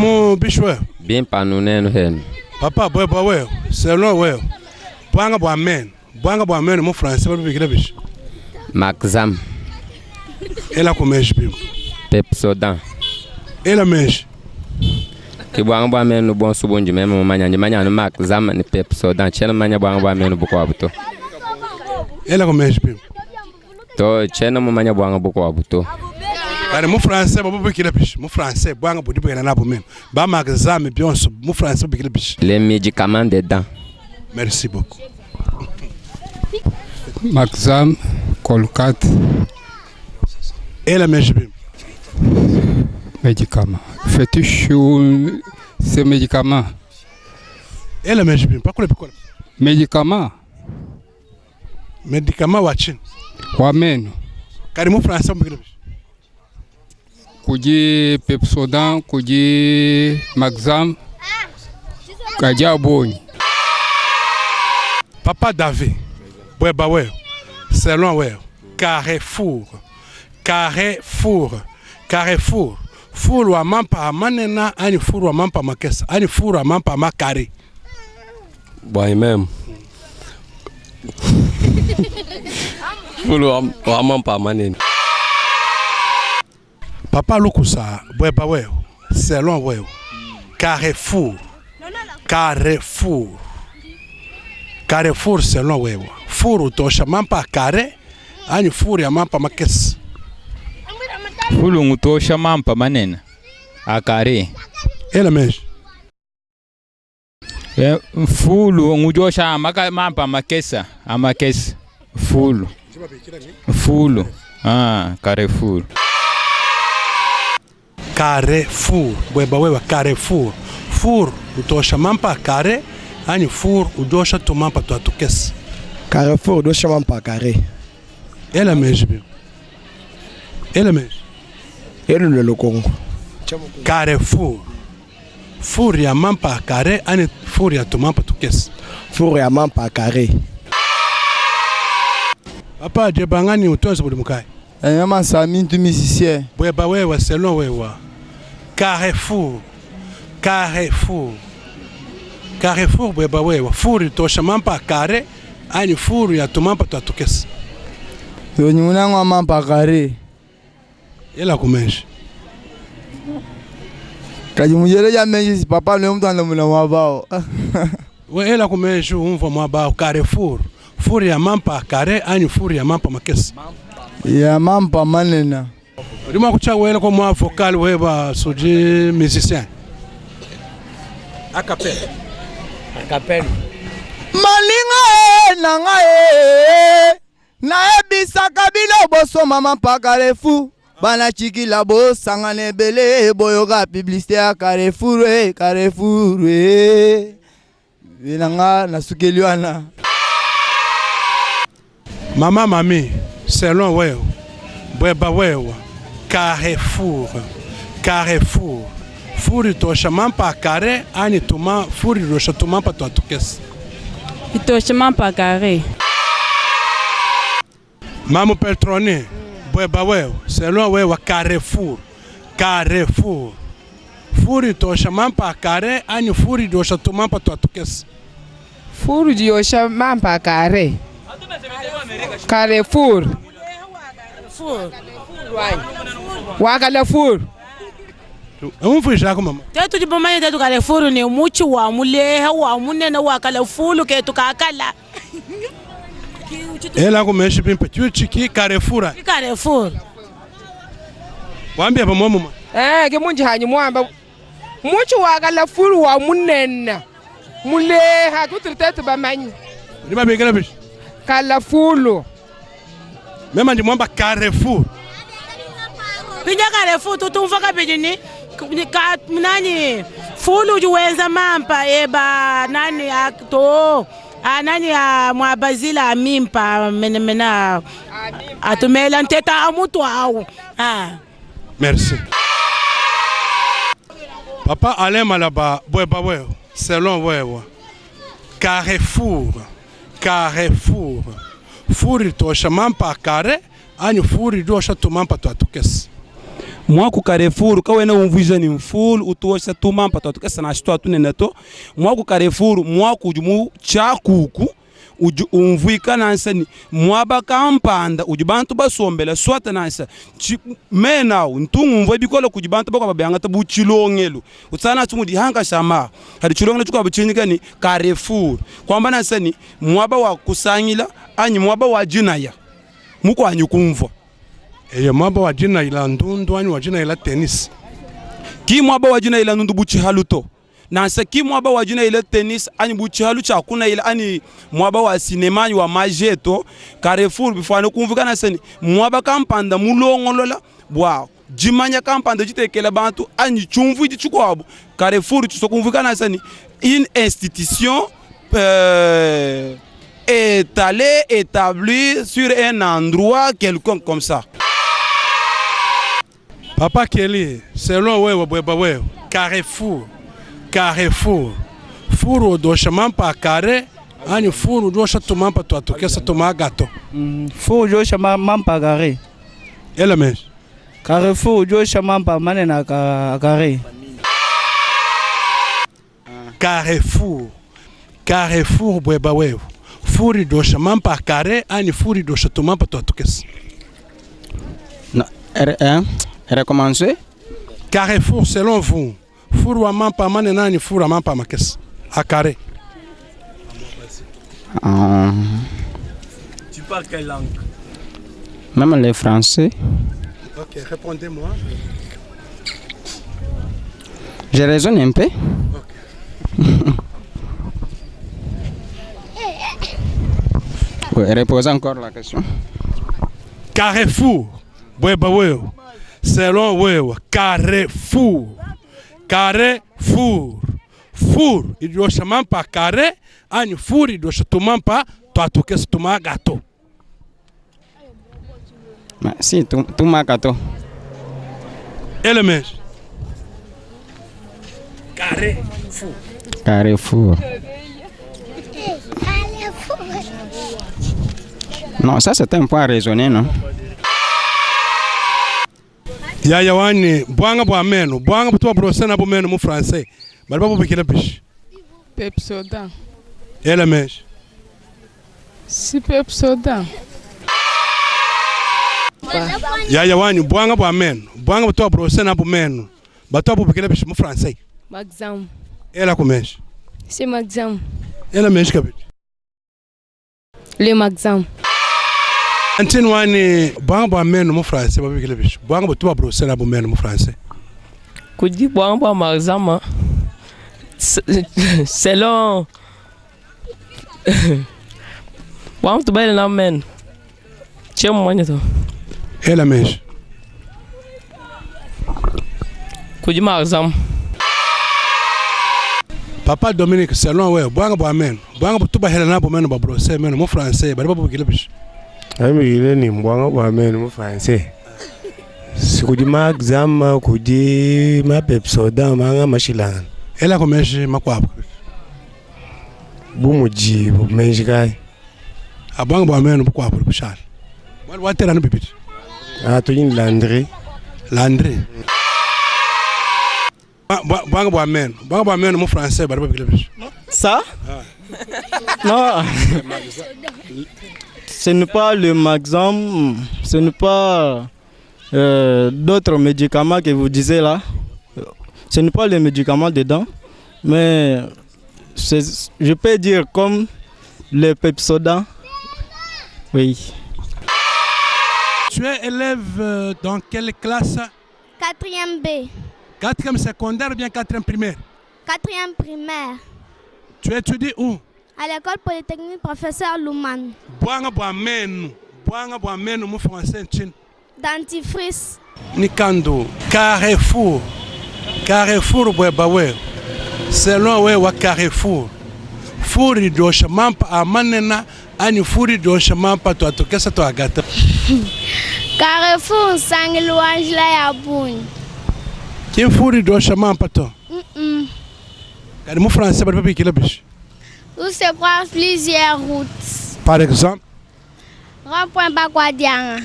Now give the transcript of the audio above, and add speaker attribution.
Speaker 1: Maman Bishwe.
Speaker 2: Bien pas nous n'en.
Speaker 1: Papa boy boy. C'est long ouais. Boanga boamen. Boanga boamen mon français pas bigre bish.
Speaker 2: Maxam.
Speaker 1: Ela comege bim.
Speaker 2: Pepsodan.
Speaker 1: Ela mexe.
Speaker 2: Que boanga boamen no bom subon de mesmo manhã no Maxam ni Pepsodan. Chela manhã boanga boamen no buco abuto.
Speaker 1: Ela comege bim.
Speaker 2: To chena manhã boanga buco abuto.
Speaker 1: Cara, mon français pas bigre bish. Mon français boanga bodi bigre na bomem. Ba Maxam bien mon français bigre bish.
Speaker 2: Les médicaments des dents.
Speaker 1: Merci beaucoup.
Speaker 3: Maxam, Colcat.
Speaker 1: Ela mexe bim.
Speaker 3: Médicament. Fais-tu ces médicaments?
Speaker 1: Ela mexe bim. Pas quoi.
Speaker 3: Médicament.
Speaker 1: Médicament watchin.
Speaker 3: Wamen.
Speaker 1: Cara, mon français bigre bish.
Speaker 3: Kuji Pepsodan, kuji Maxam. Kaja boni.
Speaker 1: Papa David. Ouais, bah ouais. C'est loin, ouais. Carrefour. Four wa mampa manena, ani four wa mampa makesa. Ani four wa mampa makare.
Speaker 4: Boy même. Four wa mampa manena.
Speaker 1: Papa Lukusa. Ouais, bah ouais. C'est loin, ouais. Carrefour, c'est loin, ouais. Four utosha mampa kare. Ani four ya mampa makesa.
Speaker 5: Fulu ngutosha mampa manena akare.
Speaker 1: Ela mexe.
Speaker 5: Fulu ngujosha mampa makesa amakesa. Fulu. Carrefour.
Speaker 1: Carrefour. Wewa Carrefour. Four utosha mampa kare. Ani four udosha tu mampa tu atukesa.
Speaker 6: Carrefour udosha mampa kare.
Speaker 1: Ela mexe. Ela mexe.
Speaker 6: Ele no Lokongo.
Speaker 1: Carrefour. Four ya mampa kare. Ani four ya tu mampa tukesa.
Speaker 6: Four ya mampa kare.
Speaker 1: Papa jebangani utonze budi mukai.
Speaker 6: Nyama sami tu musicien.
Speaker 1: Bweba wewa selon wewa. Carrefour bweba wewa. Four tosha mampa kare. Ani four ya tu mampa tu atukesa.
Speaker 6: Nyuna ngwa mampa kare.
Speaker 1: Ela kumeshi.
Speaker 6: Kaji mujele ya menji papa leo mtu anamuna mwabao.
Speaker 1: We ela kumeshi umva mwabao Carrefour. Four ya mampa kare ani four ya mampa makesa.
Speaker 6: Ya mampa manena.
Speaker 1: Rima kucha wele kwa mwa vocal weba suji musicien. Acapella.
Speaker 6: Malinga nanga na ebisa kabila boso mama pa Carrefour. Bana chikila bo sangane bele boyoga publicité à Carrefour. Vinanga na sukeliwana.
Speaker 1: Mama mami, selon wewe. Bweba wewe. Carrefour. Furi tosha mampa kare ani tuma furi rosha tumampa tu atukesa.
Speaker 7: Itosha mampa kare.
Speaker 1: Mamu Peltroni. Bweba wewe. Selon wewe Carrefour. Furi tosha mampa kare ani furi rosha tumampa tu atukesa.
Speaker 8: Furu diosha mampa kare. Carrefour. Carrefour.
Speaker 1: Umfu jako mama.
Speaker 7: Tetu jibomanya tetu Carrefour ni muchi wa muleha wa munene wa Carrefour ke tukakala.
Speaker 1: Ela kumeshi pimpa chiki Carrefour. Wambia pa mama.
Speaker 8: Ke munji hanyi mwamba. Muchi wa Carrefour wa munene. Muleha kutiritetu bamanyi.
Speaker 1: Lima bengela bish.
Speaker 8: Carrefour.
Speaker 1: Mema ndi mwamba Carrefour.
Speaker 7: Pinja Carrefour tutumfaka bidini nani fulu juwenza mampa eba nani akto nani ya mwabazila mimpa mena atumela nteta amutu au.
Speaker 1: Merci. Papa Alain Malaba bweba wewe selon wewe Carrefour. Furi tosha mampa kare ani furi dosha tu mampa tu atukesa.
Speaker 9: Moi ku Carrefour ka wena umvuja ni full utosha tumampa to kesa na shito tunene to moi ku Carrefour moi ku jumu chakuku umvuika nansani moi bakampanda ujibantu basombela swata nansa mena ntungu bikola kujibantu bakababanga tabuchilongelo utsana tsumudi hanga shama hadi chilongelo chukwa buchinika ni Carrefour kwamba nansani moi ba wa kusanyila anyi moi ba wa jinaya muko anyukumva
Speaker 1: mwaba wajina ila ndundu ani wajina ila tennis.
Speaker 9: Ki mwaba wajina ila ndundu buchi haluto. Nansa ki mwaba wajina ila tennis ani buchi halu chakuna ila ani mwaba wa sinema wa majeto Carrefour bifano kumvuka nasani mwaba kampanda mulongolola bwa jimanya kampanda jitekela bantu ani chumvu jichukwabo Carrefour tusokumvuka nasani une institution établie sur un endroit quelconque comme ça.
Speaker 1: Papa Kelly, selon wewe bweba wewe, Carrefour, furu dosha mampa kare, ani furu dosha tumampa tu atukesa tumagato.
Speaker 6: Furu dosha mampa kare.
Speaker 1: Ela mesmo.
Speaker 6: Carrefour dosha mampa manena kare.
Speaker 1: Carrefour bweba wewe, furu dosha mampa kare, ani furu dosha tumampa tu atukesa.
Speaker 6: Recommencer.
Speaker 1: Carrefour, selon vous, four à mampa manena ni four à mampa makes. À carré.
Speaker 6: Tu parles quelle langue? Même les français.
Speaker 1: Ok, répondez-moi.
Speaker 6: Je raisonne un peu. Oui, reposez encore la question.
Speaker 1: Carrefour, selon wewe, Carrefour, four, il doit se mampa carré, ani four, il doit se tumampa, toi tu qu'est-ce que tu m'as gâteau.
Speaker 6: Si, tu m'as gâteau.
Speaker 1: Et le mec?
Speaker 6: Carrefour. Non, ça c'est un point raisonné, non?
Speaker 1: Yaya wani bwanga bwa meno bwanga butwa brosena bu meno mu français bali babu bikira bish
Speaker 8: Pepsodan.
Speaker 1: Ela mesh
Speaker 8: Si Pepsodan.
Speaker 1: Yaya wani bwanga bwa meno bwanga butwa brosena bu meno batwa bu bikira bish mu français
Speaker 8: Maxam.
Speaker 1: Ela ku mesh
Speaker 8: C'est Maxam.
Speaker 1: Ela mesh kabit
Speaker 8: Le Maxam.
Speaker 1: Antine wani bwanga bwa meno mu français babu bikira bish bwanga butwa brosena bu meno mu français
Speaker 10: Kudi bwanga bwa Maxam selon bwanga tu bele na men chemo mwenye to
Speaker 1: Ela mesh
Speaker 10: Kudi Maxam
Speaker 1: Papa Dominique selon wewe bwanga bwa meno bwanga butuba hela na bu meno ba brosser meno mu français bali babu bikira bish
Speaker 11: Amile ni mbwanga bwa meno mu français. Sikudi Maxam kudi ma Pepsodan manga mashilana.
Speaker 1: Ela ko meshi makwabo.
Speaker 11: Bumuji bu menjikai.
Speaker 1: Abwanga bwa meno bukwabo bushal. Wali watera no bibiti.
Speaker 11: To yin Landry.
Speaker 1: Bwanga bwa meno mu français bali babikira bish.
Speaker 6: Ça? Non. Ce n'est pas le Maxam, ce n'est pas d'autres médicaments que vous disiez là. Ce n'est pas les médicaments dedans, mais je peux dire comme le Pepsodan. Oui.
Speaker 1: Tu es élève dans quelle classe?
Speaker 12: 4e B.
Speaker 1: 4e secondaire ou bien 4e primaire?
Speaker 12: 4e primaire.
Speaker 1: Tu étudies où?
Speaker 12: À l'école polytechnique professeur Louman.
Speaker 1: Bwanga bwa meno mu français chin.
Speaker 12: Dentifrice.
Speaker 1: Nikando. Carrefour bweba we. Selon we wa Carrefour. Furi dosha mampa amanena ani furi dosha mampa to atokesa to agata.
Speaker 12: Carrefour sangilwange la ya buni.
Speaker 1: Kim furi dosha mampa to? Kadi mu français bali papi kila bish.
Speaker 12: Où se croisent plusieurs routes.
Speaker 1: Par exemple?
Speaker 12: Rond-point Bakwadianga.